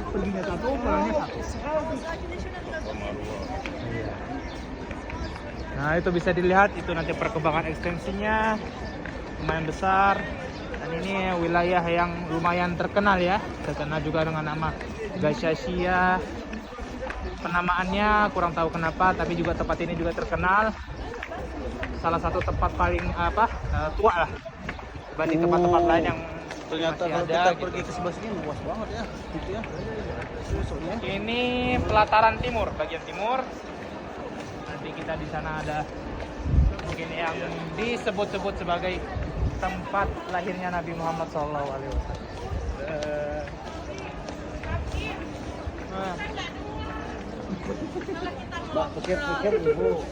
Perginya satu, pulangnya satu. Nah itu bisa dilihat, itu nanti perkembangan ekstensinya lumayan besar. Dan ini wilayah yang lumayan terkenal ya, terkenal juga dengan nama Gacasia. Penamaannya kurang tahu kenapa, tapi juga tempat ini juga terkenal. Salah satu tempat paling tua lah dibanding tempat-tempat lain yang Ternyata masih kalau ada, kita gitu. pergi ke sebelah sini luas banget ya, gitu ya. Ini pelataran timur, bagian timur. Nanti kita di sana ada mungkin yang disebut-sebut sebagai tempat lahirnya Nabi Muhammad SAW. Mbak, pikir-pikir ibu.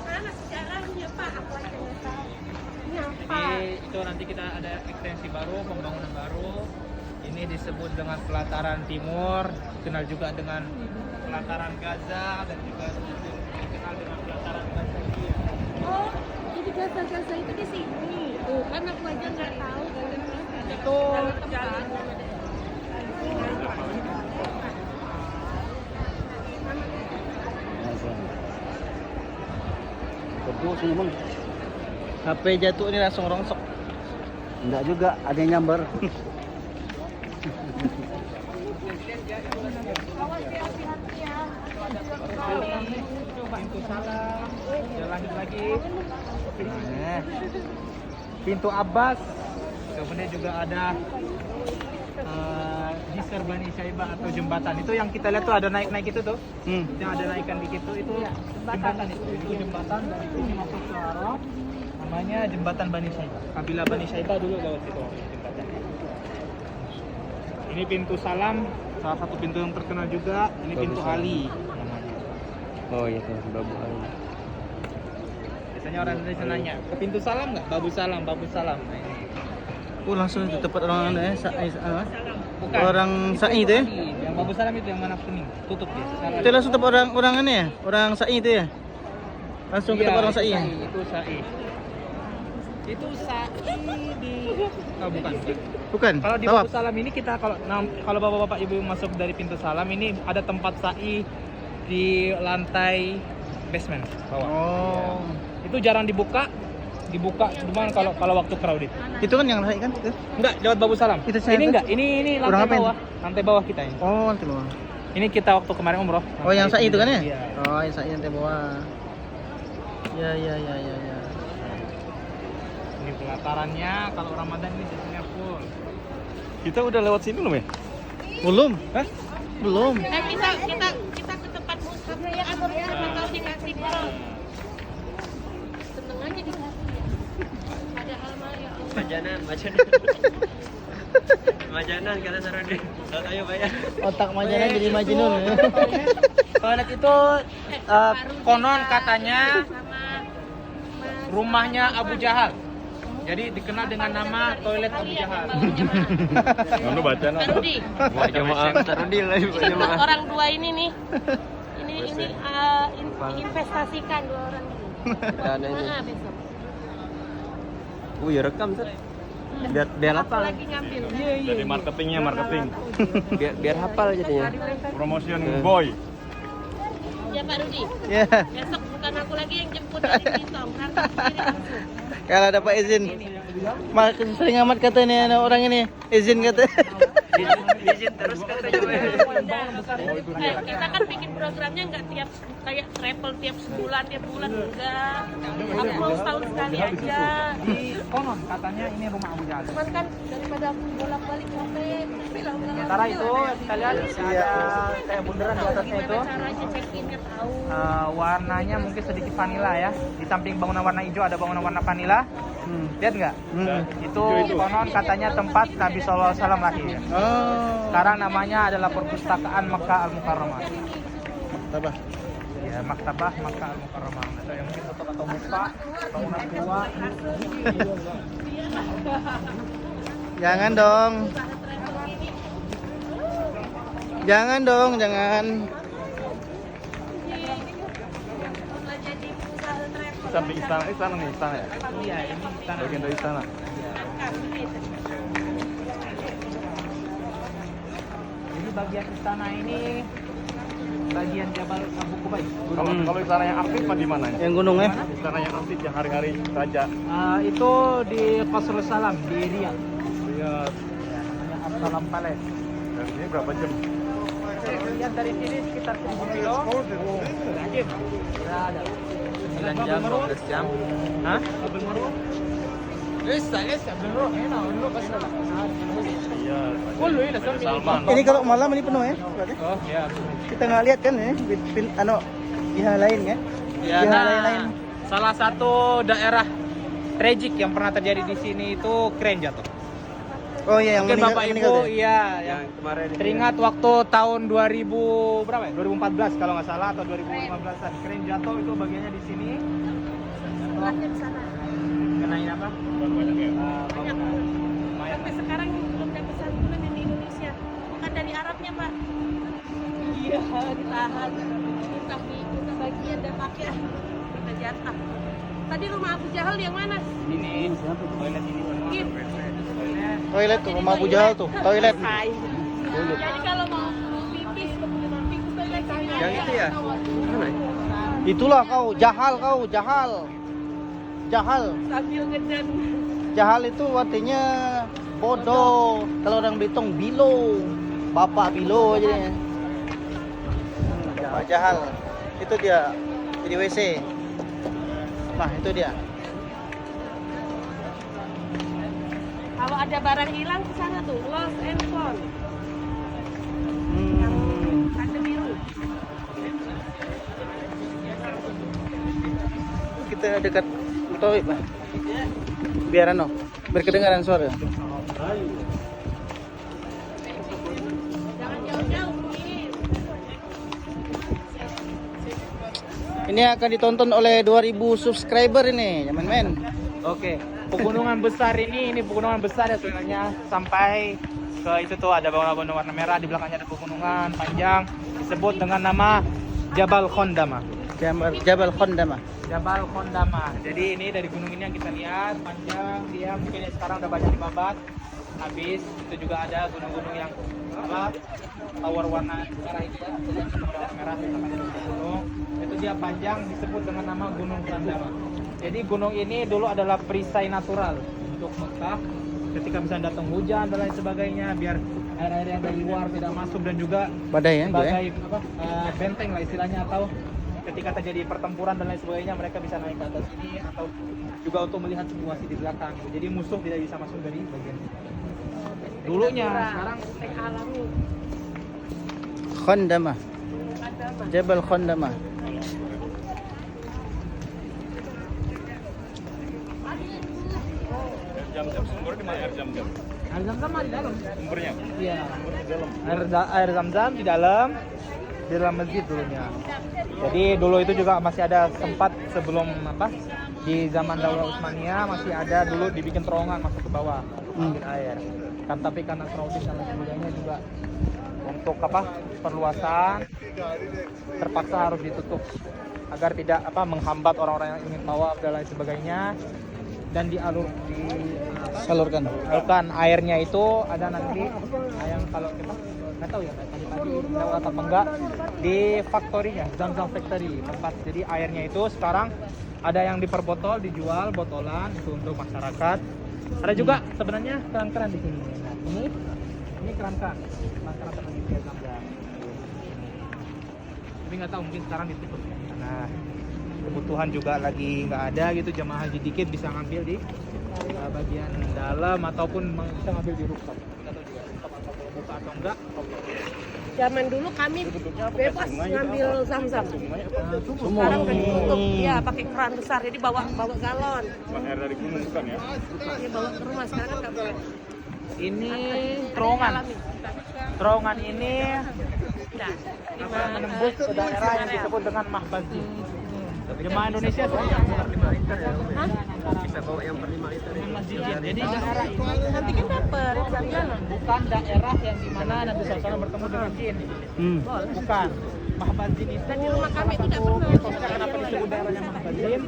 Mana sejarahnya Pak? Aku aja nggak tahu. Ini apa? Jadi itu nanti kita ada ekstensi baru, pembangunan baru. Ini disebut dengan pelataran timur, dikenal juga dengan pelataran Gaza dan juga dikenal dengan pelataran Gaza. Oh, jadi Gaza-Gaza itu di sini. Tuh, kan aku aja nggak tahu. Itu jalan. Berdua sih memang. HP jatuh ini langsung rongsok. Enggak juga, ada yang nyamber. Awas ya, hati-hati ya. Coba pintu salam, jalan lagi. Nah, pintu Abbas. Kemudian juga ada Jisr Bani Syaibah atau jembatan. Itu yang kita lihat tuh ada naik-naik itu tuh. Yang ada naikan dikit tuh itu jembatan itu. Itu jembatan dari sini masuk ke Arab. Namanya jembatan Bani Syaibah. Kabilah Bani Syaibah dulu lewat situ jembatan. Ini pintu salam, salah satu pintu yang terkenal juga. Ini pintu Ali namanya. Oh iya tuh, Babu Ali. Biasanya orang Indonesia nanya, ke pintu salam nggak? Babu salam, babu salam. Nah, ini. Langsung di tempat orang Bukan. orang Sa'i itu ya? Yang babu salam itu yang mana kuning, tutup ya. Salah. Itu langsung tempat orang ini ya? Orang Sa'i itu ya? Langsung ke tempat orang Sa'i ya? Itu Sa'i. Itu Sa'i di bukan. Bukan? Kalau di Tawaf? babu salam ini kita kalau bapak-bapak ibu masuk dari pintu salam ini ada tempat Sa'i di lantai basement bawah. Oh. Itu jarang dibuka cuman kalau waktu crowded. Itu kan yang Sa'i kan? Itu? Enggak, lewat babu salam. Itu saya Ini tuh. enggak, ini Orang lantai ngapain? bawah. Lantai bawah kita ini. Oh, nanti loh. Ini kita waktu kemarin umroh. Oh, yang Sa'i itu kan ya? Iya. Oh, yang Sa'i yang bawah. Ya. Ini pelatarannya kalau Ramadan ini biasanya full. Kita udah lewat sini belum ya? Belum? Hah? Belum. Kita ke tempat mushaf ya, atau siapa tahu dikasih bro. Seneng aja dikasih ya. Ada alma ya Allah. Majanan kata Sarodi. Ayo bayar. Otak Majana jadi Majnun. Toilet itu konon katanya rumahnya Abu Jahal. Jadi dikenal dengan nama toilet Abu Jahal. Kamu baca Pak Rudi, Buat jemaah Sarodi lah buat untuk jemaah. orang dua ini nih. Ini investasikan dua orang ini. Kita ada ini. Besok. Ya rekam Sar. Biar Aku hafal. lagi ngambil. Jadi marketingnya marketing. Biar hafal jadinya. Promotion boy. Ya Pak Rudi. Ya, Besok bukan aku lagi yang jemput dari Bitong, nanti sendiri langsung. kalau dapat izin. Sering amat kata ini anak orang ini. Izin kata. Izin terus katanya. Kita kan bikin programnya nggak tiap kayak travel tiap sebulan tiap bulan enggak. Upload setahun sekali aja. Di konon katanya ini rumah Abu Jahal. Cuman kan daripada aku bolak-balik capek, bilang nggak Sementara itu kita lihat ada kayak bundaran di atasnya itu. gimana caranya check-innya tahu. Warnanya mungkin sedikit vanilla ya. Di samping bangunan warna hijau ada bangunan warna vanilla. Lihat nggak? Itu konon katanya tempat Nabi SAW lahir. Oh. Sekarang namanya adalah Perpustakaan Makkah Al-Mukarramah. Apa? Ya, Maktabah Makkah Al-Mukarramah. Ada yang mungkin foto atau muka, bangunan tua. Jangan dong. Jangan dong, jangan. Jadi usaha travel. Samping istana nih istana ya. Iya, ini istana. Bagian dari istana. Iya. bagian istana ini bagian Jabal Abu Kubayis. Kalau istana yang aktif mah di mana? Yang gunung ya? Istana yang aktif yang hari-hari raja. Itu di Qasrul Salam di Riyadh. Iya. Ya, namanya As-Salam Palace. Dari sini berapa jam? Riyadh dari sini sekitar 1000 kilo. Ajib. Ya, ada. 9 jam, 12 jam. Hah? Abdul Marwah? Lesa, Abdul Marwah. Enak, pas lah. Iya. Kullu ila Salman. Ini kalau malam ini penuh ya? Berarti? Oh, ya. Kita nggak lihat kan ya? Pihak lain ya? Ya, Pihak nah, lain-lain. salah satu daerah tragik yang pernah terjadi di sini itu kren jatuh. Oh iya, yang Mungkin meninggal, Bapak meninggal Ibu, tuh ya? iya, yang Yang kemarin itu teringat waktu tahun 2000 berapa ya? 2014 kalau nggak salah atau 2015-an. Kren jatuh itu bagiannya di sini. Terakhir di sana. Kenain apa? Banyak. Sampai sekarang belum dapat santunan yang di Indonesia. Bukan dari Arabnya, Pak. Iya, ditahan. Minta bagian dan pakai minta jatah. Tadi rumah Abu Jahal yang mana? Ini toilet ini. Gim. Toilet tuh, rumah Abu Jahal tuh, toilet. Hai. Jadi kalau mau pipis, kemudian pipis toilet sini. yang itu ya? Mana? Itulah kau, jahal kau, jahal. Jahal. Sambil ngedan. Jahal itu artinya bodoh. Kalau orang Belitung bilo. Bapak bilo aja. Bapak jahal. Itu dia di WC. Nah, itu dia. Kalau ada barang hilang ke sana tuh, lost and found. Yang tanda biru. Kita dekat toilet, Pak. Biar berkedengaran suara. Jangan jauh-jauh, please. Ini akan ditonton oleh 2000 subscriber ini, men. Oke, pegunungan besar ini pegunungan besar ya sebenarnya sampai ke itu tuh ada bangunan warna merah di belakangnya ada pegunungan panjang disebut dengan nama Jabal Khondama. Jabal Khondama. Jabal Khondama. Jadi ini dari gunung ini yang kita lihat panjang dia mungkin ya sekarang udah banyak dibabat. Habis itu juga ada gunung-gunung yang apa tower warna merah itu ya, warna merah di belakangnya ada gunung. Itu dia panjang disebut dengan nama Gunung Khondama. Jadi gunung ini dulu adalah perisai natural untuk Mekah. Ketika misalnya datang hujan dan lain sebagainya, biar air-air yang dari luar tidak masuk dan juga Badai ya, sebagai apa, benteng lah istilahnya atau ketika terjadi pertempuran dan lain sebagainya mereka bisa naik ke atas ini atau juga untuk melihat situasi di belakang. Jadi musuh tidak bisa masuk dari bagian ini. Dulunya, sekarang teh alami. Khondama. Agama. Jabal Khondama. Jam-jam sumber di mana air jam-jam? air zam-zam di dalam. Sumbernya? Iya. Sumber di dalam. Air zam-zam di dalam masjid dulunya. Jadi dulu itu juga masih ada sempat sebelum apa di zaman Daulah Utsmaniyah masih ada dulu dibikin terowongan masuk ke bawah untuk mengambil air. Kan tapi karena Saudi dan lain sebagainya juga untuk apa perluasan terpaksa harus ditutup agar tidak apa menghambat orang-orang yang ingin tawaf dan lain sebagainya dan Salurkan. Bukan airnya itu ada nanti yang kalau kita nggak tahu ya tadi lewat apa enggak di faktorinya Zamzam Factory tempat jadi airnya itu sekarang ada yang diperbotol dijual botolan itu untuk masyarakat ada juga sebenarnya keran-keran di sini nah, ini keran-keran di Zamzam tapi nggak tahu mungkin sekarang ditutup karena kebutuhan juga lagi nggak ada gitu jemaah haji dikit bisa ngambil di bagian dalam ataupun bisa ngambil di rooftop nggak tahu juga rooftop atau buka atau enggak Zaman dulu kami bebas ngambil zam-zam. Sumur. Sekarang udah ditutup. Iya, pakai keran besar. Jadi bawa galon. Bukan air dari gunung bukan ya? Dia bawa ke rumah. Sekarang kan nggak boleh. ini terowongan terowongan ini Nah, apa, menembus ke daerah yang disebut dengan Mahbazi. Jemaah Indonesia tuh Hah? Bisa bawa yang per 5 liter itu. masjid. Jadi daerah ini Nanti kan dapet dari jalan. bukan daerah yang dimana Nabi SAW bertemu dengan jin. Bukan. Mahbazin itu Dan di rumah kami itu tidak pernah. mitosnya kenapa disebut daerahnya Mahbazin?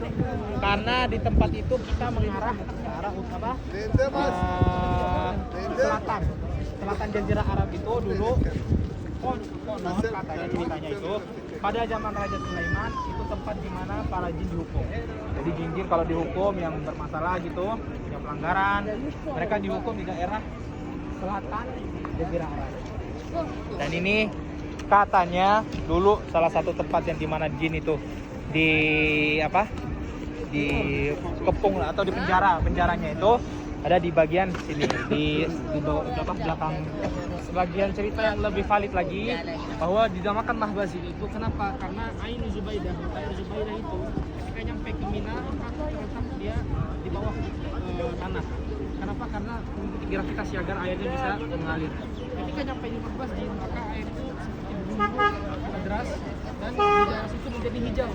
Karena di tempat itu kita mengarah ke arah apa? Selatan. Selatan Jazirah Arab itu dulu konon katanya ceritanya itu pada zaman Raja Sulaiman itu tempat di mana para jin dihukum. Jadi jin-jin kalau dihukum yang bermasalah gitu, yang pelanggaran, mereka dihukum di daerah selatan Jazirah Arab. Dan ini katanya dulu salah satu tempat yang dimana jin itu dikepung atau di penjaranya itu ada di bagian sini di belakang. Sebagian cerita yang lebih valid lagi bahwa dinamakan Mahbazin itu kenapa? Karena Ain Zubaidah, air Zubaidah itu ketika nyampe ke Mina terletak dia di bawah tanah. Kenapa? Karena mengikuti gravitasi agar airnya bisa mengalir. Ketika nyampe di Mahbazin maka air itu seperti deras dan di daerah situ menjadi hijau.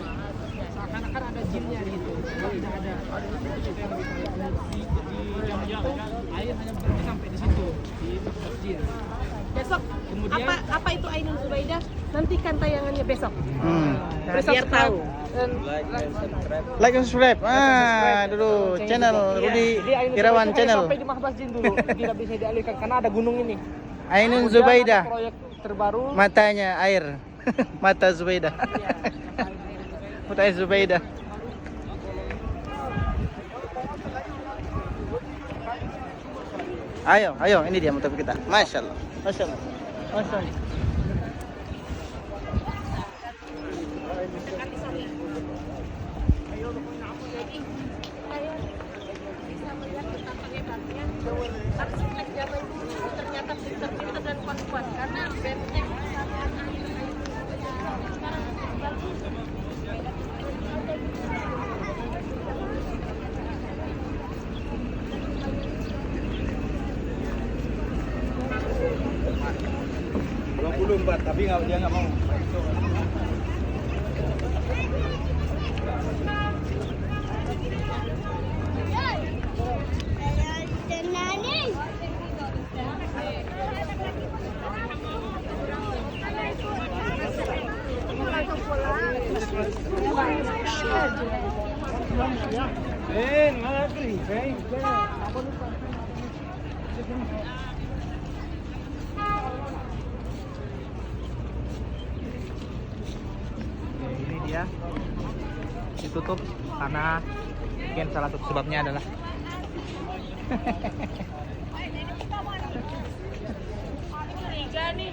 Seakan-akan ada jinnya di situ. Tidak ada. Itu yang lebih valid. Di jam itu air hanya berhenti sampai di situ di masjid. Besok Kemudian apa itu Ainun Zubaidah? Nantikan tayangannya besok. Besok Biar tahu. Like and subscribe. Dulu channel Rudi Irawan channel. Sampai di Mahbazin dulu tidak bisa dialihkan karena ada gunung ini. Ainun Kemudian Zubaidah. ada proyek terbaru. Matanya air. Mata Zubaidah. Mata Zubaidah. Ayo, ini dia motor kita. Masya Allah. Masya Allah. Masya Allah. Jadi saya bisa melihat betapa hebatnya arsitek zaman dulu ternyata pintar-pintar dan kuat-kuat karena benteng sama air sekarang bagus. Tapi dia nggak mau. Ini dia ditutup karena mungkin salah satu sebabnya adalah Tiga nih.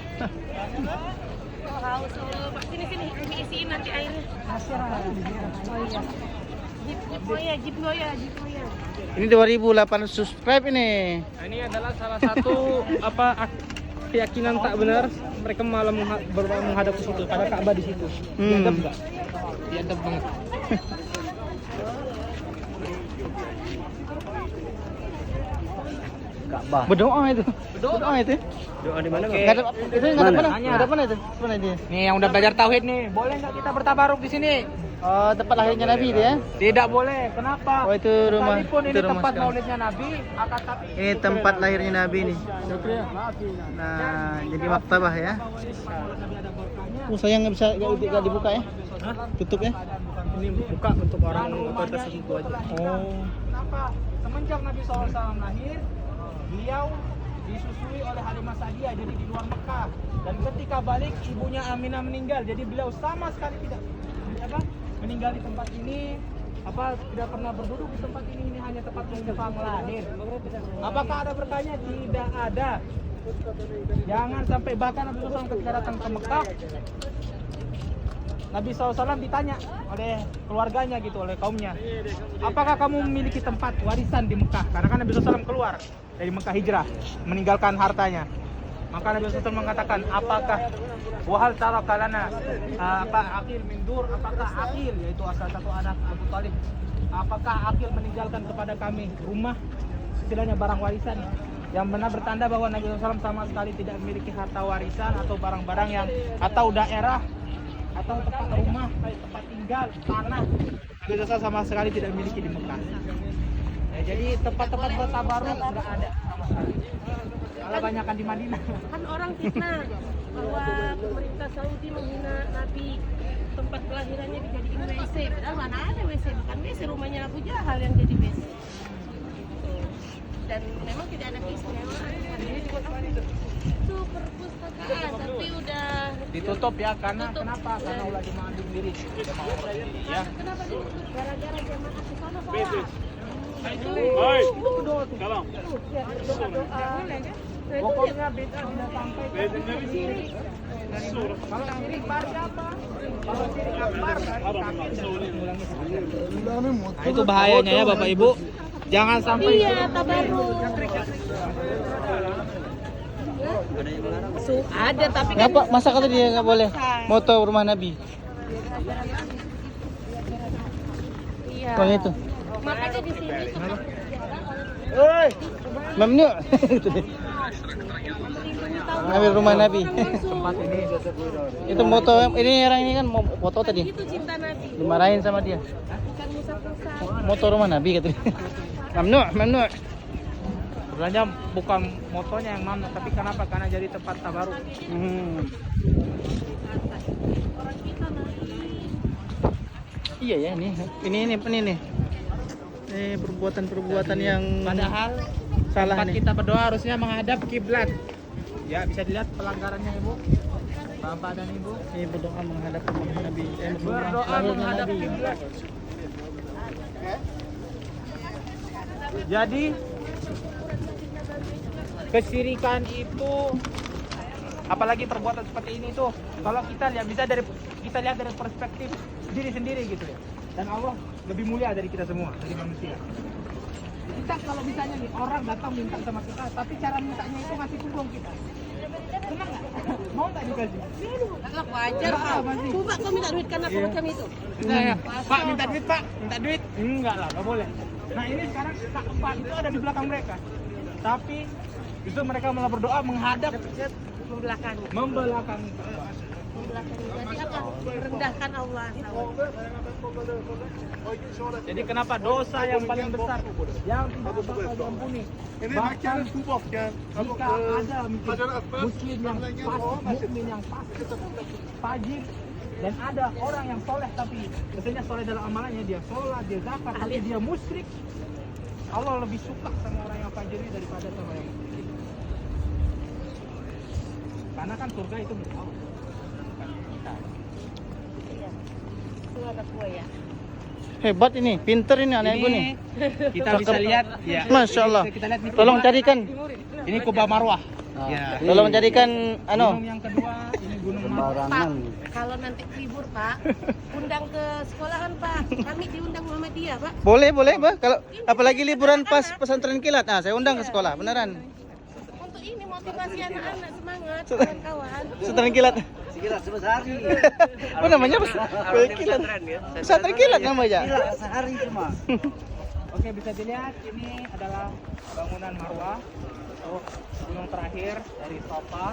Oh, haus. Pak sini isiin nanti airnya. Oh iya. Jeep Noya. Ini 2800 subscribe ini. Nah, ini adalah salah satu keyakinan tak benar mereka malah menghadap ke situ. Ada Ka'bah di situ. Diadab nggak? Diadab banget. Ka'bah. Berdoa itu. Berdoa itu. Doa di mana? Oke. Ngadep itu ngadep mana? Tanya. Ngadep mana itu? Mana dia? nih yang udah belajar tauhid nih, boleh nggak kita bertabaruk di sini? Oh, tempat lahirnya Nabi dia. Tidak boleh. Kenapa? Oh, itu rumah. Sekalipun ini Itu rumah tempat sekarang. maulidnya Nabi, akan tapi Ini tempat lahirnya Nabi nih. Nah, jadi maktabah ya. Oh, sayang nggak bisa nggak dibuka ya? Tutup ya? Ini buka untuk orang otoritas di situ aja. Oh. Kenapa? Semenjak Nabi SAW lahir, beliau disusui oleh Halimah Sa'diyah jadi di luar Mekah. Dan ketika balik ibunya Aminah meninggal, jadi beliau sama sekali tidak meninggal di tempat ini, tidak pernah berduduk di tempat ini hanya tempat Mustafa melahir. Apakah ada berkahnya? Tidak ada. Jangan sampai bahkan Nabi SAW ketika datang ke Mekah, Nabi SAW ditanya oleh keluarganya gitu, oleh kaumnya, apakah kamu memiliki tempat warisan di Mekah? Karena kan Nabi SAW keluar dari Mekah hijrah, meninggalkan hartanya. Maka Nabi SAW mengatakan, apakah wahal tarakalana Aqil min Dur, apakah Aqil, yaitu salah satu anak Abu Talib, apakah Aqil meninggalkan kepada kami rumah, istilahnya barang warisan, yang benar bertanda bahwa Nabi SAW sama sekali tidak memiliki harta warisan atau barang-barang yang atau daerah atau tempat rumah, tempat tinggal, tanah. Nabi SAW sama sekali tidak memiliki di Mekah. Ya, jadi tempat-tempat bertabaruk nggak ada sama sekali. Malah banyakan di Madinah. Kan orang fitnah bahwa pemerintah Saudi menghina Nabi, tempat kelahirannya dijadiin WC. Padahal mana ada WC, bukan WC, rumahnya Abu Jahal yang jadi WC. Dan memang tidak ada keistimewaan. Ini juga itu perpustakaan, tapi udah ditutup ya karena kenapa? Karena ulah dimandung diri, jemaah umroh sendiri ya. Kenapa ditutup? Gara-gara jamaah ke sana, Pak. Itu Hai. doa tuh. Salam. Ya, doa-doa. Pokoknya beda bila sampai Beda dari sini. kalau syirik bar apa? Kalau syirik akbar ulangi Nah, itu bahayanya ya Bapak Ibu. Jangan sampai Iya, tabaruk. Ada tapi kan Ngapa masa kata dia nggak boleh moto rumah Nabi? iya. Oh itu. Makanya di sini Mamnu. Itu dia. Ngambil rumah Nabi. tempat ini Itu moto ini orang ini kan mau foto tadi. itu cinta Nabi. Dimarahin sama dia. Bukan musa-musa. Moto rumah Nabi katanya. Mamnu, mamnu. sebenarnya bukan motonya yang mana, tapi kenapa? Karena jadi tempat tabaruk. Orang kita Nabi. Iya ya ini nih. Perbuatan-perbuatan yang Padahal salah tempat nih. kita berdoa harusnya menghadap kiblat. Ya bisa dilihat pelanggarannya Ibu, Bapak dan Ibu. Ini berdoa menghadap rumah Nabi. Berdoa lahirnya menghadap Nabi. kiblat. Jadi kesyirikan itu, apalagi perbuatan seperti ini tuh, kalau kita lihat dari perspektif diri sendiri gitu ya. Dan Allah lebih mulia dari kita semua, dari manusia. Kita kalau misalnya nih orang datang minta sama kita, tapi cara mintanya itu ngasih tumbang kita. Senang nggak? Mau nggak dikasih? Enggak wajar, Enggak, Pak. pasti. Coba kau minta duit karena aku macam itu. Misalnya, Pak minta duit Pak, minta duit. Enggak lah, nggak boleh. Nah ini sekarang Pak itu ada di belakang mereka. Tapi itu mereka malah berdoa menghadap Membelakangi. membelakangi. Jadi apa? Merendahkan Allah. Jadi kenapa dosa yang paling besar yang tidak bakal diampuni? Bahkan jika ada muslim yang mukmin yang fajir dan ada orang yang soleh tapi biasanya soleh dalam amalannya, dia sholat, dia zakat, tapi dia musyrik, Allah lebih suka sama orang yang fajir ini daripada sama yang musyrik. Karena kan surga itu milik Allah, bukan kita. Iya. Itu anak gua ya. Hebat ini, pinter ini anak ibu nih. Kita bisa lihat ya. Masya Allah. Kita lihat nih, Tolong carikan. ini Kubah Marwah. Ya. Tolong carikan Gunung yang kedua ini Gunung Marwah. Pak, kalau nanti libur Pak, undang ke sekolahan Pak. Kami diundang Muhammadiyah Pak. Boleh, Bah. Kalau apalagi liburan pas pesantren kilat. Nah, saya undang ke sekolah, beneran. Untuk ini motivasi anak-anak semangat kawan-kawan. Pesantren kilat. Kilat sebesari. Apa namanya? Pesantren kilat. Pesantren kilat namanya. Kilat sehari cuma. Oke, bisa dilihat ini adalah bangunan Marwah. Oh, gunung terakhir dari Safa,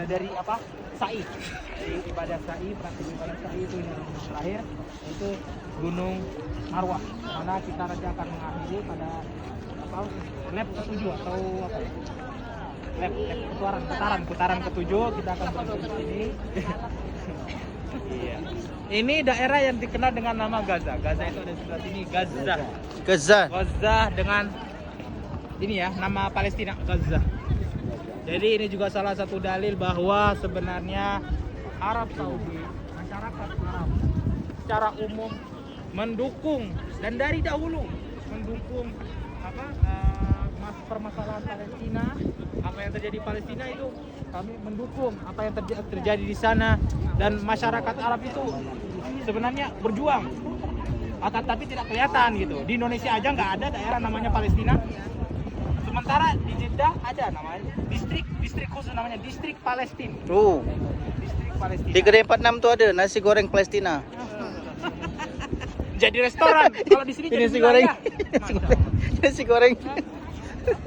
dari apa? Sa'i. Dari ibadah Sa'i, praktik ibadah Sa'i itu yang terakhir, itu Gunung Marwah. Mana kita nanti akan mengakhiri pada apa? Lap ke-7 atau apa ya? Lap putaran ke-7 kita akan berhenti di sini. Iya. Ini daerah yang dikenal dengan nama Gaza. Gaza itu ada di sebelah sini, Gaza. Gaza dengan ini ya, nama Palestina, Gaza. Jadi ini juga salah satu dalil bahwa sebenarnya Arab Saudi, masyarakat Arab secara umum mendukung dan dari dahulu mendukung apa permasalahan Palestina, apa yang terjadi di Palestina itu kami mendukung apa yang terjadi di sana, dan masyarakat Arab itu sebenarnya berjuang, tapi tidak kelihatan gitu. Di Indonesia aja nggak ada daerah namanya Palestina. Sementara di Jeddah ada namanya distrik khusus namanya distrik Palestina. Distrik Palestina. Di Kedai 46 tuh ada nasi goreng Palestina. Jadi restoran. Kalau di sini jadi Nasi goreng. wilayah. Nasi goreng.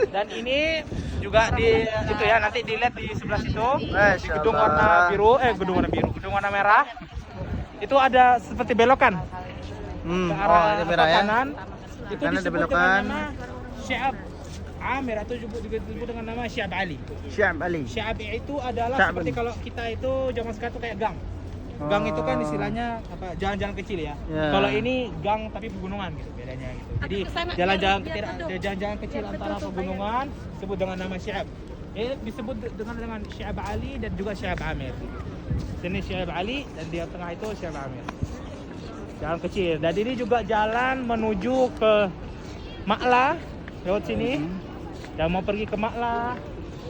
Dan ini juga di itu ya, nanti dilihat di sebelah situ di Masya gedung Allah. gedung warna merah. Itu ada seperti belokan ke arah itu merah ya. kanan. Itu Kanan ada disebut belokan. dengan nama Syab Amir atau disebut dengan nama Syab Ali. Syam Ali. Syab itu adalah Syab seperti Ali. kalau kita itu zaman sekarang itu kayak gang. Gang itu kan istilahnya apa? Jalan-jalan kecil ya. Ya. Kalau ini gang tapi pegunungan gitu bedanya gitu. Jadi kesana jalan-jalan biar kedok. jalan-jalan kecil Biar antara kedok, pegunungan disebut dengan nama Syab. Disebut dengan Syab Ali dan juga Syab Amir. Sini Syekh Ali dan di tengah itu Syekh Amir. Jalan kecil. Dan ini juga jalan menuju ke Makla lewat sini. Yang mau pergi ke Makla,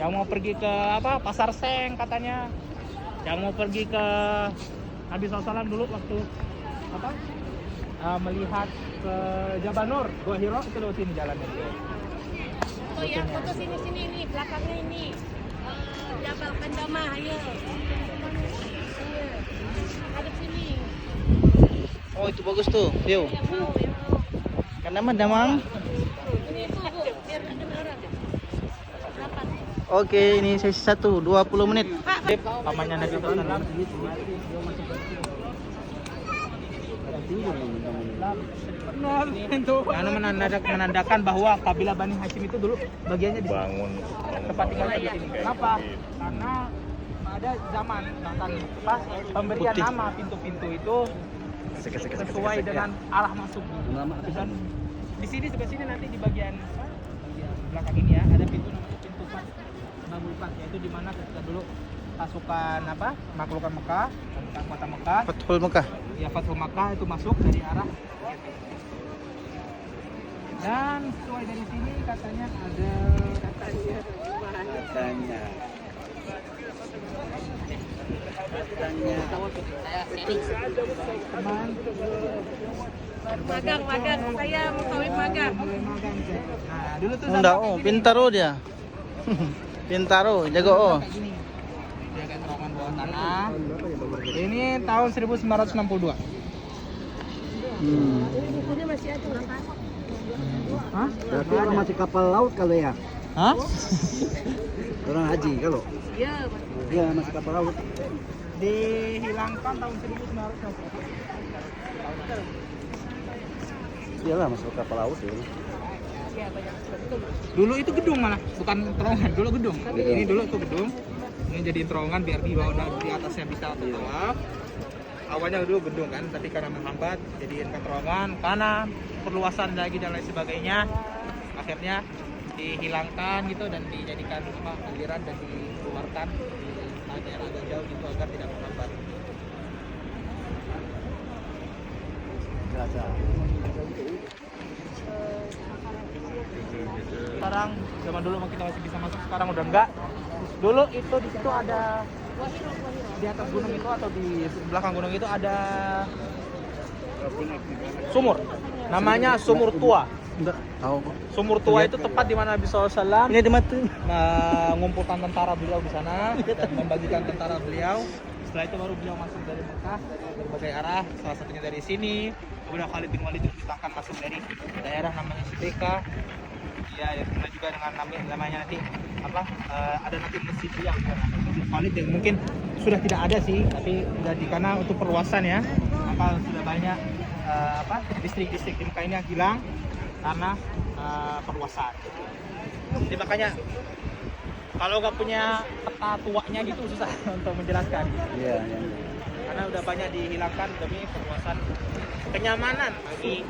yang mau pergi ke apa? Pasar Seng katanya. Yang mau pergi ke Nabi SAW dulu waktu apa? Melihat ke Jabal Nur, Gua Hiro itu lewat sini jalannya. Oh ya, foto sini ini belakangnya ini. Jabal Kendama, ayo. Ada sini. Oh itu bagus tuh, view. Ya, Bu, ya. Karena mah damang. Ini itu, Bu, biar ada orang. Berapa? Oke, ini sesi 1, 20 menit. Pamannya Nabi SAW. Karena menandakan bahwa kabilah Bani Hashim itu dulu bagiannya di Bangun tempat tinggalnya di sini. Kenapa? Karena ada zaman bahkan pas pemberian Putih. nama pintu-pintu itu sesuai dengan arah masuk. Dan di sini sebelah sini nanti di bagian belakang ini ya ada pintu namanya pintu Fat Babul Fat, yaitu di mana ketika dulu pasukan apa maklukan Mekah, tentang kota Mekah, Fathul Mekah. ya Fathul Mekah itu masuk dari arah dan sesuai dari sini katanya ada Katanya. teman Magang, saya mau kawin magang. nah dulu tuh Enggak, oh, pintar oh dia. Pintar oh, jago oh. jaga terowongan bawah tanah. Ini tahun 1962. Bukunya masih ada orang kan? Hah? Berarti orang masih kapal laut kalau ya? Hah? Orang haji kalau? Iya, Iya masih kapal laut. Dihilangkan tahun 1962. Iyalah masuk kapal laut ya. Dulu itu gedung malah, bukan terowongan, dulu gedung. Ini dulu itu gedung. Ini jadi terowongan biar di bawah di atasnya bisa tawaf. Awalnya dulu gedung kan, tapi karena menghambat jadiin terowongan, karena perluasan lagi dan lain sebagainya. Akhirnya dihilangkan gitu dan dijadikan apa aliran dan dikeluarkan di daerah agak jauh gitu agar tidak menghambat. Sekarang zaman dulu kita masih bisa masuk, sekarang udah enggak. Dulu itu di situ ada di atas gunung itu atau di belakang gunung itu ada sumur. Namanya Sumur Tua. Enggak tahu kok. Sumur Tua itu tepat di mana Nabi SAW Ini dimati. mengumpulkan tentara beliau di sana dan membagikan tentara beliau. Setelah itu baru beliau masuk dari Mekah berbagai arah, salah satunya dari sini. Kemudian Khalid bin Walid diperintahkan masuk dari daerah namanya Sideka. Ya, kemudian juga dengan namanya nanti apa? Ada nanti Masjid Beliau, Masjid Khalid yang mungkin sudah tidak ada sih, tapi sudah karena untuk perluasan ya, apa sudah banyak apa distrik-distrik di Mekah ini yang hilang karena perluasan. Jadi makanya kalau nggak punya peta tuanya gitu susah untuk menjelaskan. Iya. Karena udah banyak dihilangkan demi perluasan kenyamanan bagi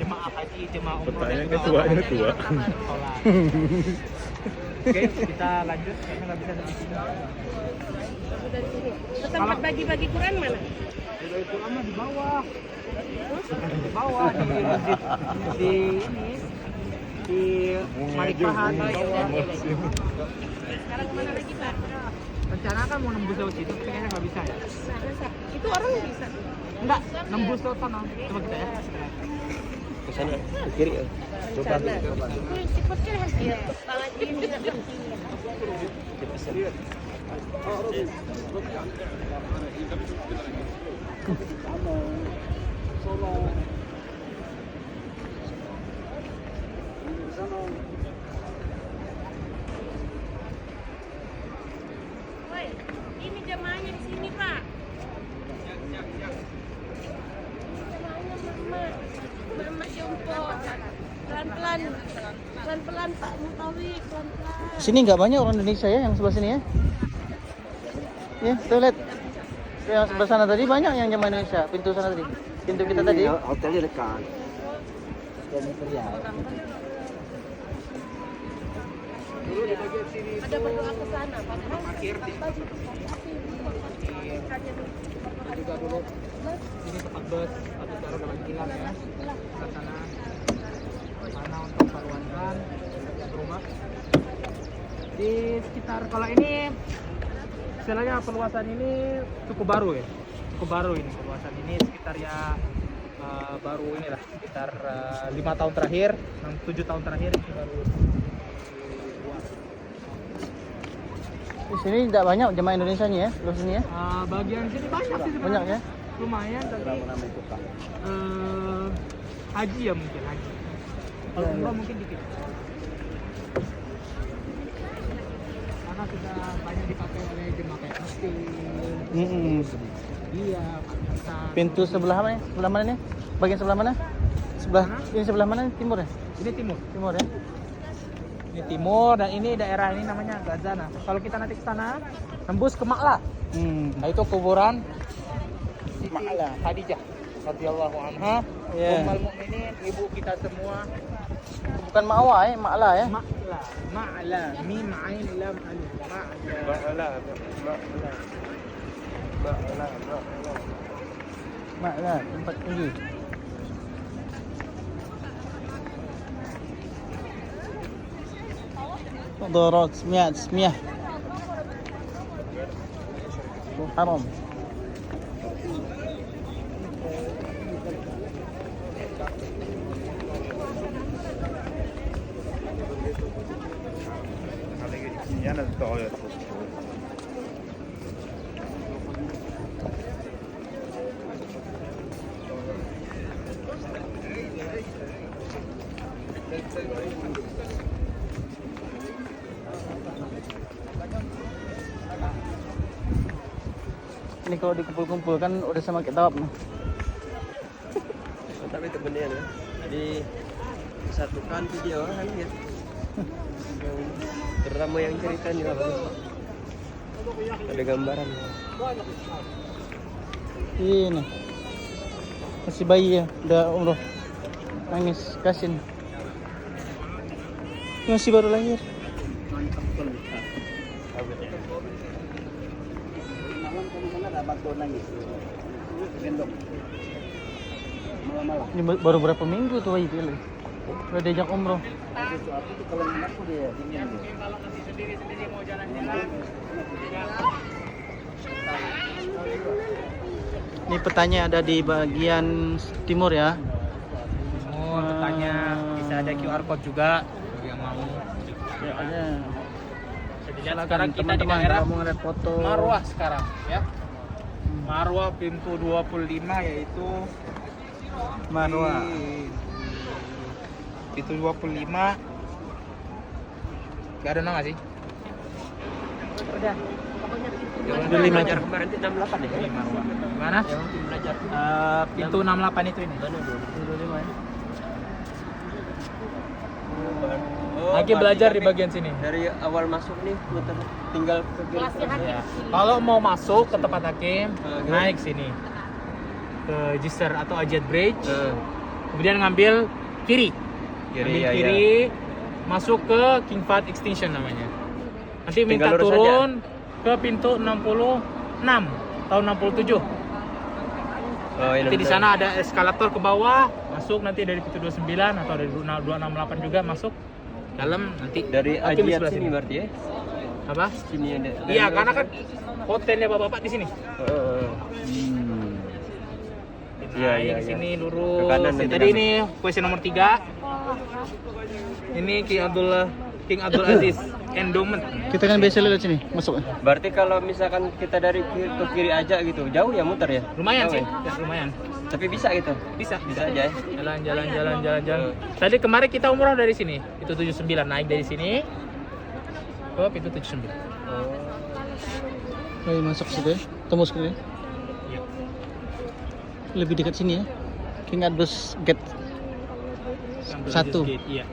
jemaah haji, jemaah umroh dan juga tuanya tua. sholat. Oke, kita lanjut karena nggak bisa dari sini. dari sini. Tempat bagi-bagi Quran mana? Dari Quran mah di bawah. Di bawah di masjid di ini di Malikahan di bawah. Sekarang kemana lagi Pak? Rencana kan mau nembus lewat situ, kayaknya nggak bisa ya. Itu orang bisa. Enggak, nembus lewat sana. Coba kita ya. Ke sana, ke kiri ya. Coba coba. Sikutnya ya. Banget ini. Woi, ini jemaahnya di sini Pak. Mama jumpo. Pelan-pelan Pak Mutawi, pelan-pelan. Sini nggak banyak orang Indonesia ya yang sebelah sini ya. Ya, tuh lihat. Yang sebelah sana tadi banyak yang jemaah Indonesia. Pintu sana tadi. Pintu kita tadi. Hotelnya dekat. Dan Imperial. Dulu di bagian sini Ada berdoa ke sana, Pak. parkir di juga dulu. Ini tempat bus, tapi sekarang udah kilang ya. Ke sana untuk perluasan rumah. Di sekitar kalau ini istilahnya perluasan ini cukup baru ya. Cukup baru ini perluasan ini sekitar ya baru inilah sekitar 5 tahun terakhir, 7 tahun terakhir ini baru. Di sini tidak banyak jemaah Indonesia nya ya, di sini ya. Bagian sini banyak sih sebenarnya. Banyak ya. Lumayan tapi haji ya mungkin haji. Kalau umroh mungkin dikit. Karena sudah banyak dipakai oleh jemaah kayak Mesir. Iya, Pakistan. Pintu sebelah mana? Sebelah mana nih? Bagian sebelah mana? Sebelah ini sebelah mana? Timur ya? Ini timur. Timur ya. Ini timur dan ini daerah ini namanya Gaza. Nah, kalau kita nanti ke sana tembus ke Ma'la. Nah, itu kuburan Siti Khadijah radhiyallahu anha, Ummul Mukminin, ibu kita semua. Bukan Ma'wa ya, Ma'la ya. Ma'la, mim ain lam alif. Ma'la. Ma'la, tempat tinggi. Darat Smiyah. Haram. Yana tağıyor. Ini kalau dikumpul-kumpul kan udah sama kita tawaf. Tapi temennya ya. Disatukan video kan ya. Terutama yang ceritanya bagus. Ada gambaran. Ini masih bayi ya, udah umroh. Nangis, kasihin. Masih baru lahir. Ini baru berapa minggu tuh bayi itu? Udah diajak umroh. Ini petanya ada di bagian timur ya. Timur, petanya bisa ada QR code juga bagi yang mau. Ya, ada. Bisa dilihat sekarang kita di daerah kalau mau ngeliat foto. Marwah sekarang ya. Marwah pintu 25 yaitu Marwah. Pintu 25. Gak ada nama sih? Udah. Pokoknya pintu Udah 5 Belajar kemarin itu 68 ya. Ini Marwah. Mana? Yang belajar. Pintu 68 itu ini. Mana dulu? Lagi belajar di bagian sini. Dari awal masuk nih muter tinggal ke kiri. kelasnya hakim Ya. sini. Kalau mau masuk ke tempat hakim, Gimana? naik sini ke Jisr atau Ajat Bridge, kemudian ngambil kiri, ambil ya, kiri, masuk ke King Fahd Extension namanya. Nanti minta Tinggal lurus turun ke pintu 66 tahun 67. Oh, ini Nanti di sana ada eskalator ke bawah, masuk nanti dari pintu 29 atau dari 268 juga masuk dalam nanti dari hakim di Ajiat sebelah sini berarti ya. Apa? Sini ada. Iya, karena kan hotelnya bapak-bapak di sini. Iya, Naik iya, ke iya. sini lurus. Ke kanan nanti Tadi kanan. ini question nomor 3. Ini King Abdul Aziz Endowment. Kita kan biasa lihat sini, masuk. Berarti kalau misalkan kita dari kiri ke kiri aja gitu, jauh ya muter ya? Lumayan Jauh sih, ya? ya, lumayan. Tapi bisa gitu. Bisa Bisa aja ya. Jalan. Tadi kemarin kita umroh dari sini. Itu 79 naik dari sini ke pintu 79. Ayo masuk situ ya, tembus ke sini. Iya. Lebih dekat sini ya. King Abdus Gate. Abdul Satu. Aziz Gate, iya.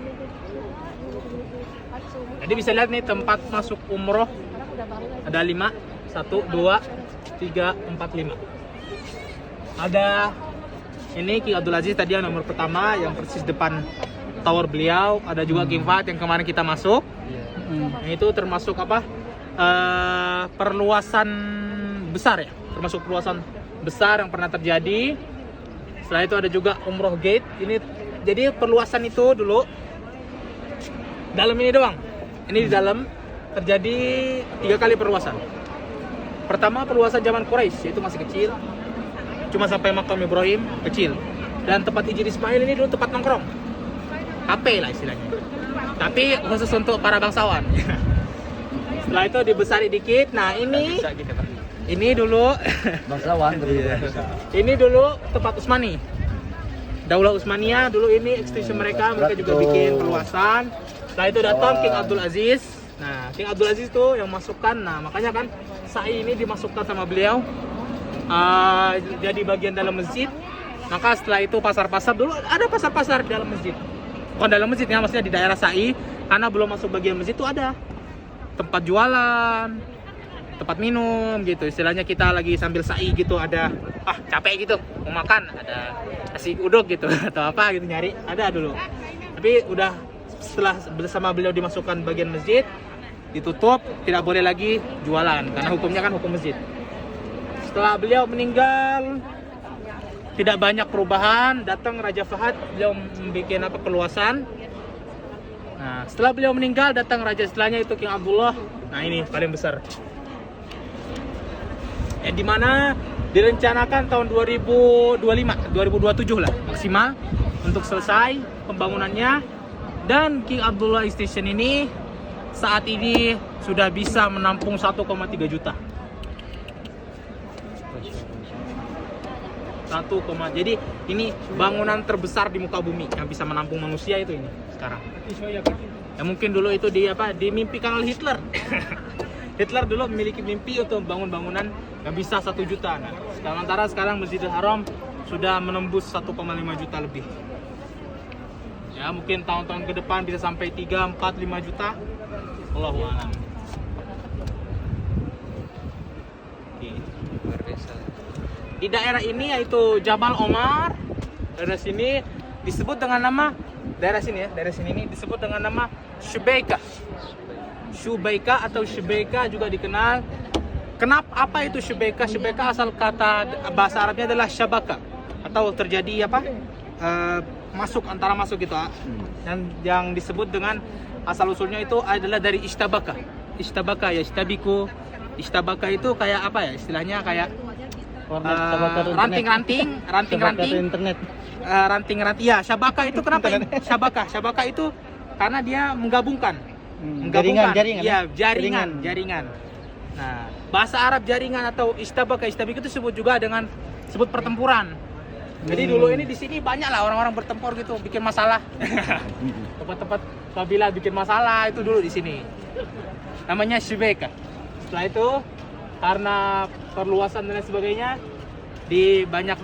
Jadi bisa lihat nih tempat masuk umroh ada 5, 1, 2, 3, 4, 5. Ada ini King Abdul Aziz tadi yang nomor pertama yang persis depan tower beliau. Ada juga King Fahd yang kemarin kita masuk. Ini itu termasuk apa? Perluasan besar ya, termasuk perluasan besar yang pernah terjadi. Setelah itu ada juga Umroh Gate. Ini jadi perluasan itu dulu dalam ini doang. Ini di dalam terjadi 3 kali perluasan. Pertama perluasan zaman Quraisy, itu masih kecil, cuma sampai makam Ibrahim, kecil. Dan tempat Ijri Ismail ini dulu tempat nongkrong, kafe lah istilahnya, tapi khusus untuk para bangsawan. Setelah itu dibesari dikit. Nah ini dulu Bangsawan ini dulu tempat Utsmani, Daulah Utsmaniyah dulu. Ini extension mereka juga bikin perluasan. Setelah itu datang King Abdul Aziz. Nah, King Abdul Aziz tuh yang masukkan. Nah, makanya kan sa'i ini dimasukkan sama beliau jadi bagian dalam masjid. Maka setelah itu pasar-pasar, dulu ada pasar-pasar di dalam masjid. Bukan dalam masjid ya, maksudnya di daerah sa'i, karena belum masuk bagian masjid tuh ada tempat jualan, tempat minum gitu. Istilahnya kita lagi sambil sa'i gitu, ada capek gitu mau makan, ada nasi uduk gitu atau apa gitu, nyari ada dulu. Tapi udah setelah bersama beliau dimasukkan bagian masjid, ditutup, tidak boleh lagi jualan karena hukumnya kan hukum masjid. Setelah beliau meninggal, tidak banyak perubahan. Datang Raja Fahad, beliau membuat perluasan. Nah, setelah beliau meninggal, datang raja setelahnya itu King Abdullah. Nah, ini paling besar. Di mana direncanakan tahun 2025, 2027 lah maksimal untuk selesai pembangunannya. Dan King Abdullah Station ini saat ini sudah bisa menampung 1,3 juta. Jadi ini bangunan terbesar di muka bumi yang bisa menampung manusia itu ini sekarang. Ya mungkin dulu itu dimimpikan oleh Hitler. Hitler dulu memiliki mimpi untuk bangun bangunan yang bisa 1 juta. Nah, sekarang Masjidil Haram sudah menembus 1,5 juta lebih. Ya, mungkin tahun-tahun ke depan bisa sampai 3, 4, 5 juta. Allahu a'lam. Di daerah ini yaitu Jabal Omar. Daerah sini disebut dengan nama daerah sini ini disebut dengan nama Shubaika. Shubaika atau Shubaika juga dikenal. Kenapa apa itu Shubaika? Shubaika asal kata bahasa Arabnya adalah syabaka atau terjadi masuk gitu. Dan yang disebut dengan asal usulnya itu adalah dari istabaka. Istabaka ya istabiku. Istabaka itu kayak apa ya? Istilahnya kayak ranting-ranting internet. Ranting-ranting ya, syabaka itu kenapa? Syabaka itu karena dia menggabungkan. Jaringan ya, jaringan. Nah, bahasa Arab jaringan atau istabaka itu disebut juga dengan sebut pertempuran. Jadi dulu ini di sini banyak lah orang-orang bertempur gitu, bikin masalah. Tempat-tempat kabilah bikin masalah itu dulu di sini. Namanya Shubaika. Setelah itu karena perluasan dan sebagainya banyak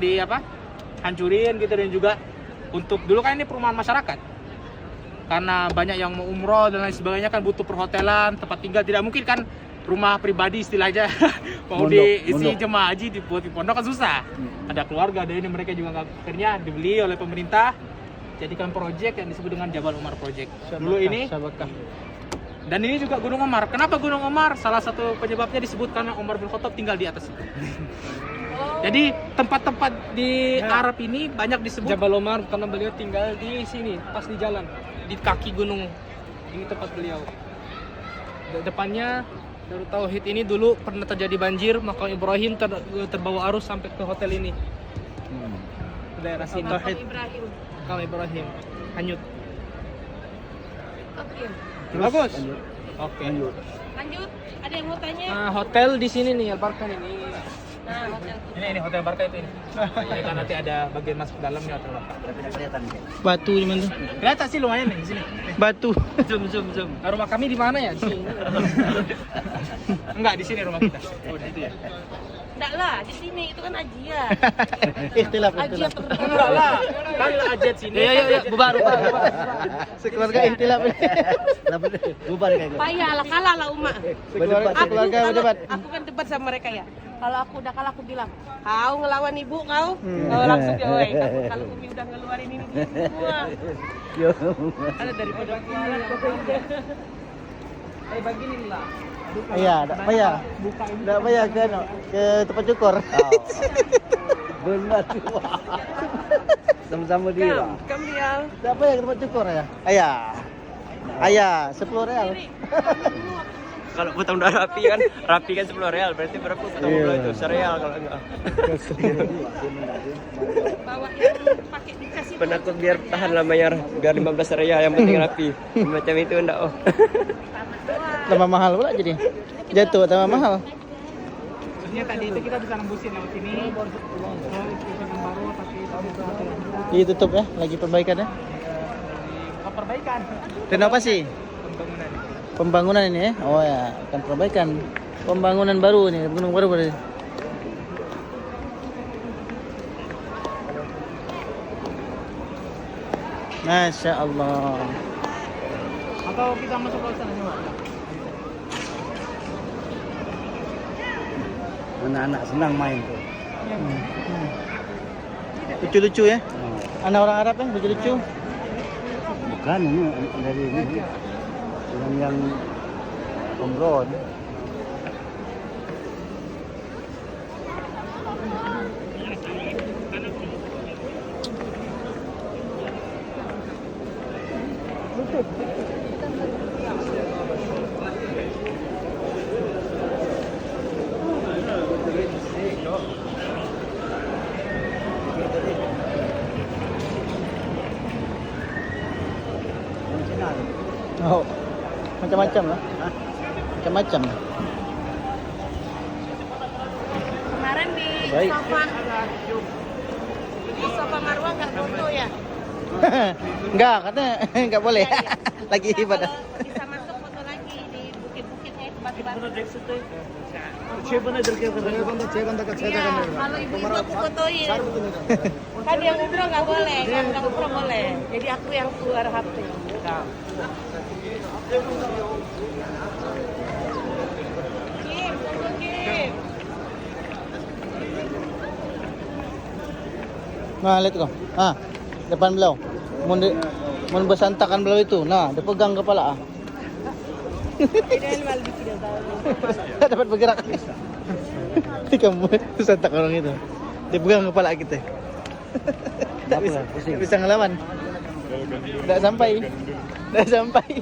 hancurin gitu, dan juga untuk dulu kan ini perumahan masyarakat. Karena banyak yang mau umroh dan lain sebagainya kan butuh perhotelan, tempat tinggal, tidak mungkin kan rumah pribadi istilahnya mau diisi jemaah haji dibuat di pondok kan susah. Ada keluarga, ada ini, mereka juga akhirnya dibeli oleh pemerintah, jadikan proyek yang disebut dengan Jabal Omar Project. Dulu ini dan ini juga Gunung Omar. Kenapa Gunung Omar? Salah satu penyebabnya disebut karena Umar bin Khattab tinggal di atas itu. Jadi tempat-tempat di Arab ini banyak disebut Jabal Omar karena beliau tinggal di sini, pas di jalan, di kaki gunung. Ini tempat beliau. Depannya Darut Tauhid ini dulu pernah terjadi banjir, maka Ibrahim terbawa arus sampai ke hotel ini. Daerah sini. Makam Ibrahim hanyut. Oke. bagus. Oke. Lanjut. Ada yang mau tanya? Nah, hotel di sini nih, Al-Barkah ini. Nah, hotel. Ini hotel Barkah itu ini. Ini kan nanti ada bagian masuk dalamnya hotel Barkah. Batu di mana? Kelihatan sih lumayan nih di sini. Batu. Zoom. Rumah kami di mana ya? Di sini. Enggak, di sini rumah kita. Oh, di situ ya. Enggak lah, di sini itu kan Ajia. Ikhtilaf. Ajia terus. Enggak lah. Kan ajet sini. Ya, bubar. Sekeluarga ikhtilaf. Bubar kayak gitu. Payah lah, kalah lah Uma. Sekeluarga berdebat. Aku kan debat sama mereka ya. Kalau aku udah kalah, aku bilang, kau ngelawan ibu kau. Langsung dia, woi. Kalau Umi udah ngeluarin ini semua. Ada daripada kualat pokoknya. Beginilah. Iya, tak payah. Buka ini. Tak payah ke ano, ke tempat cukur. Benar tu. Sama-sama dia lah. Kambial. Tak payah ke tempat cukur ya. Ayah. Ayah, 10 real. Kalau potong udah rapi kan 10 real. Berarti berapa potong udah itu? 1 real kalau enggak. Bawa yang pakai dikasih. Penakut biar tahan lah bayar. Biar 15 real yang penting rapi. Macam itu enggak oh. Tambah mahal pula jadi. Jatuh tambah mahal. Maksudnya tadi itu kita bisa nembusin lewat sini. Terus kita yang baru tapi tahun itu ada yang kita Ini tutup ya, lagi perbaikan ya. bukan perbaikan. Renovasi. Pembangunan. Pembangunan ini ya. Oh ya, akan perbaikan. Pembangunan baru nih, gunung baru berarti. Masya Allah. Atau kita masuk ke sana semua. Anak-anak senang main tuh. Lucu-lucu ya. Anak orang Arab ya, lucu-lucu. Bukan ini dari ini. Yang Omron. Oh, macam-macam lah. Macam-macam. Kemarin di Baik. sofa Marwah nggak foto ya? Enggak, katanya enggak boleh. Iya, iya. Lagi Bisa ibadah. kalau bisa masuk foto lagi di bukit-bukitnya itu batu-batu. Iya, kalau ibu-ibu aku fotoin. Kan yang umroh nggak boleh, kalau nggak umroh boleh. Jadi aku yang keluar HP. Kim, tunggu Kim. Nah, lihat kau. Ah, depan belau. Mun bersantakan belau itu. Nah, dia pegang kepala ah. Ini malah bikin tahu. Dapat bergerak. Kamu santak orang itu. Dia pegang kepala kita. Tak bisa ngelawan. Tak sampai. Tak sampai.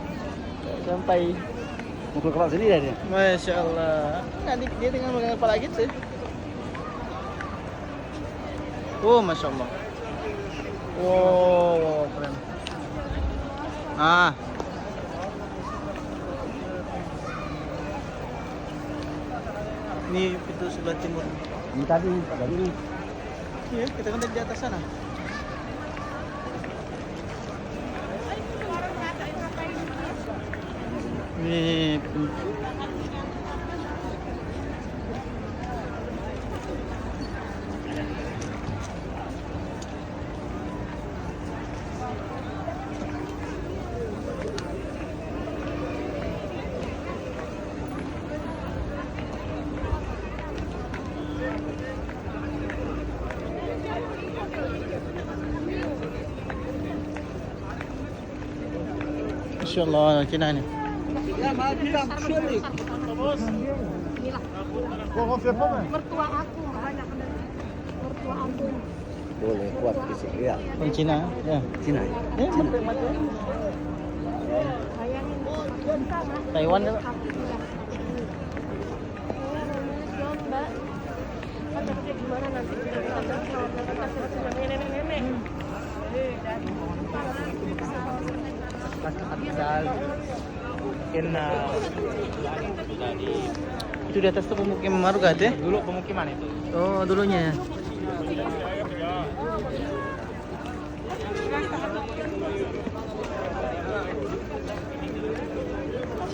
Mukul kepala sendiri dia. Masya Allah. Nah, dia tinggal pegang kepala kita. Oh, Masya Allah. Wow, keren. Ah. Ini pintu sebelah timur. Ini tadi ini. Iya, kita kan dari atas sana. Ini Masya Allah, Cina ini. Mertua aku, banyak mertua aku. Boleh kuat fisik dia. Orang Cina, ya. Cina. Ya, Bayangin, Taiwan ya, Pak. aku juga. Oh, Mbak. Kata-kata gimana nanti kita namanya nenek-nenek. Mungkin Itu di atas tuh pemukiman Marugat ya? dulu pemukiman itu. Oh, dulunya.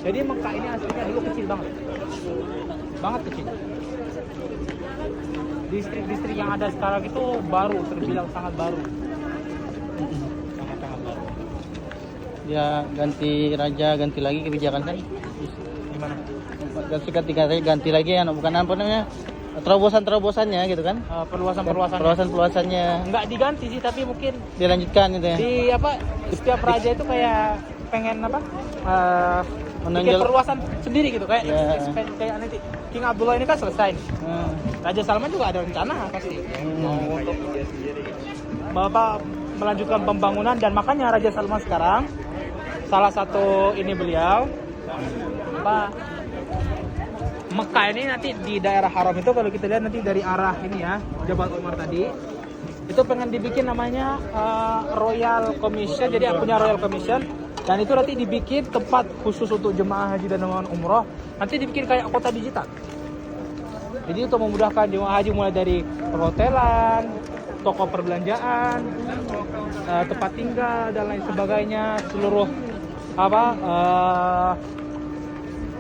Jadi Mekah ini aslinya dulu kecil banget. Banget kecil. Distrik-distrik yang ada sekarang itu baru, terbilang sangat baru. Sangat-sangat baru. Ya ganti raja, ganti lagi kebijakan kan? Gimana? Ganti lagi ya, bukan apa namanya? Terobosan-terobosannya gitu kan? Perluasan-perluasan. Perluasan-perluasannya Nggak diganti sih, tapi mungkin dilanjutkan gitu ya. di apa? Setiap raja itu kayak pengen apa? Menonjol. perluasan sendiri gitu kayak Ya. kayak nanti King Abdullah ini kan selesai. Hmm. Raja Salman juga ada rencana pasti mau untuk Bapak melanjutkan pembangunan dan makanya Raja Salman sekarang salah satu ini beliau apa Mekah ini nanti di daerah haram itu kalau kita lihat nanti dari arah ini ya Jabal Umar tadi itu pengen dibikin namanya Royal Commission, jadi aku punya Royal Commission dan itu nanti dibikin tempat khusus untuk jemaah haji dan jemaah umroh, nanti dibikin kayak kota digital. Jadi untuk memudahkan jemaah haji mulai dari perhotelan, toko perbelanjaan, tempat tinggal dan lain sebagainya, seluruh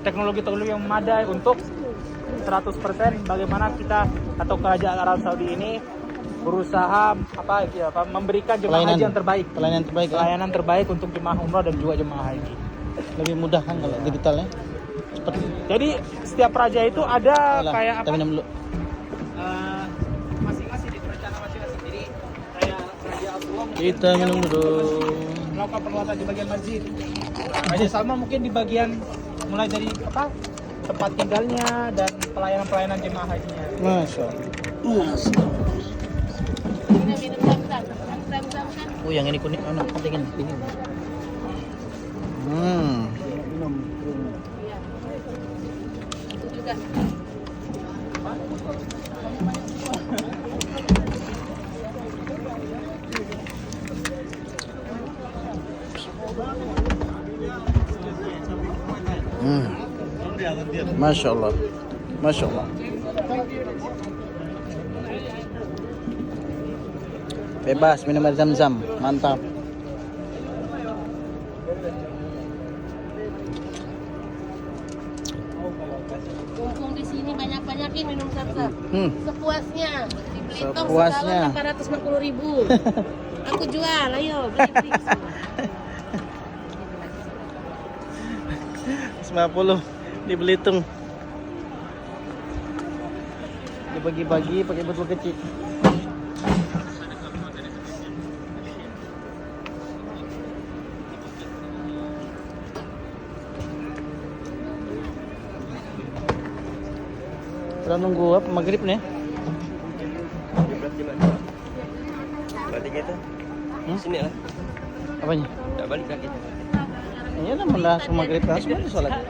teknologi-teknologi yang memadai untuk 100% bagaimana kita atau kerajaan Arab Saudi ini berusaha memberikan jemaah haji yang terbaik, pelayanan terbaik untuk jemaah umroh dan juga jemaah haji. Lebih mudah kan kalau digitalnya. Cepat. Jadi setiap raja itu ada Alah, kayak kita minum dulu. masing-masing itu rencana masing-masing. Jadi kayak Raja Abdullah Kita minum dulu. melakukan perluasan di bagian masjid. Raja Salman mungkin di bagian mulai dari tempat tinggalnya dan pelayanan jemaah hajinya. Masya Allah. Minum zam-zam kan. Oh yang ini kuning, dingin. Iya. Itu juga. Masya Allah. Masya Allah. Bebas minum air zam-zam, mantap. Mumpung di sini banyak-banyakin minum zam-zam. Sepuasnya. Di Belitung Sepuasnya. segalon 850.000. Aku jual, ayo beli. 50 di Belitung. Dibagi-bagi pakai botol kecil. Kita nunggu apa maghrib nih? Berarti kita sini lah. Apanya? Tak balik lagi. Iya lah langsung maghrib kan semua sholat.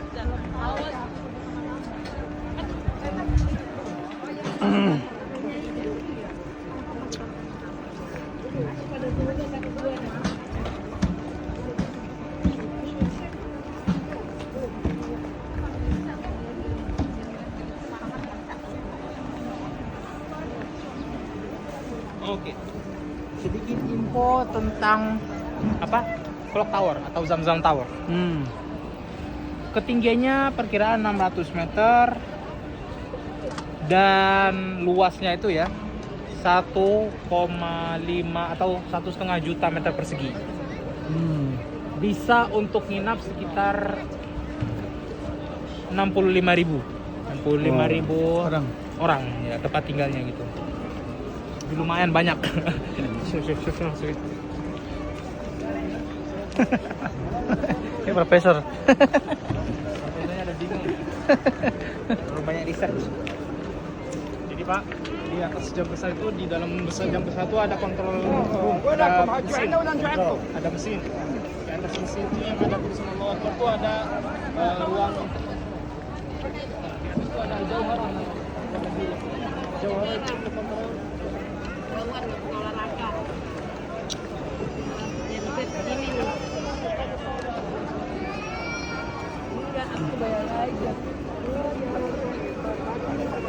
Oke. Sedikit info tentang Clock Tower atau Zam-Zam Tower. Ketinggiannya perkiraan 600 meter dan luasnya itu ya 1,5 atau 1,5 juta meter persegi. Bisa untuk nginap sekitar 65.000 orang ya tempat tinggalnya gitu. Lumayan banyak. Kayak profesor. Profesornya ada bingung. Terlalu banyak riset. Jadi Pak, di atas jam besar itu di dalam jam besar itu ada kontrol room, ada mesin. Ada mesin. Di atas mesin itu yang ada tulisan Allah Akbar itu ada ruang. Di atas itu ada jauhar. Jauhar itu untuk kontrol. Keluar nggak punya olahraga. Ya lebih begini nih. Enggak, aku bayar aja.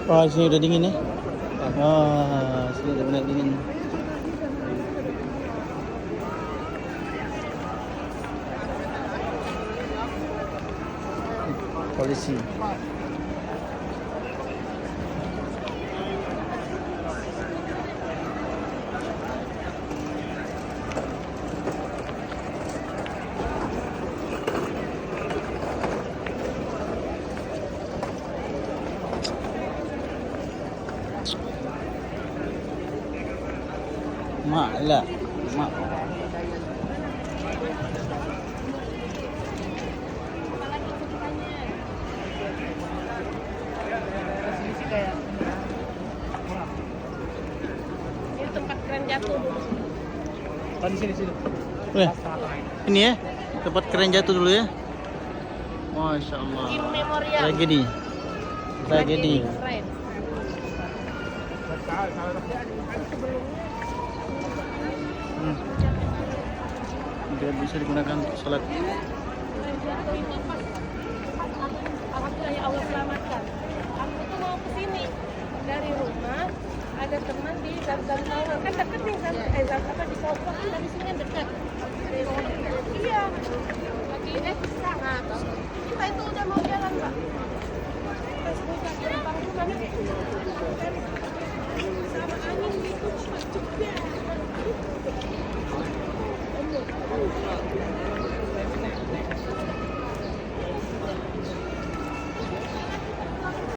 Oh, sini udah dingin ya? Oh, sini udah benar dingin. Polisi. Mak lah. Mak. sini sini. Boleh. Ini ya, tempat keren jatuh dulu ya. Masya Allah. In memorial. Tragedi. Tragedi. Keren. Tidak bisa digunakan untuk sholat. Alhamdulillah ya Allah selamatkan. Aku tuh mau ke sini dari rumah. Ada teman di Zamzam Tower, kan deket nih apa di Sopot, dari sini kan dekat. Iya. Lagi nah, kita itu udah mau jalan Pak. Pas buka dari bangunan sama angin gitu cepat juga.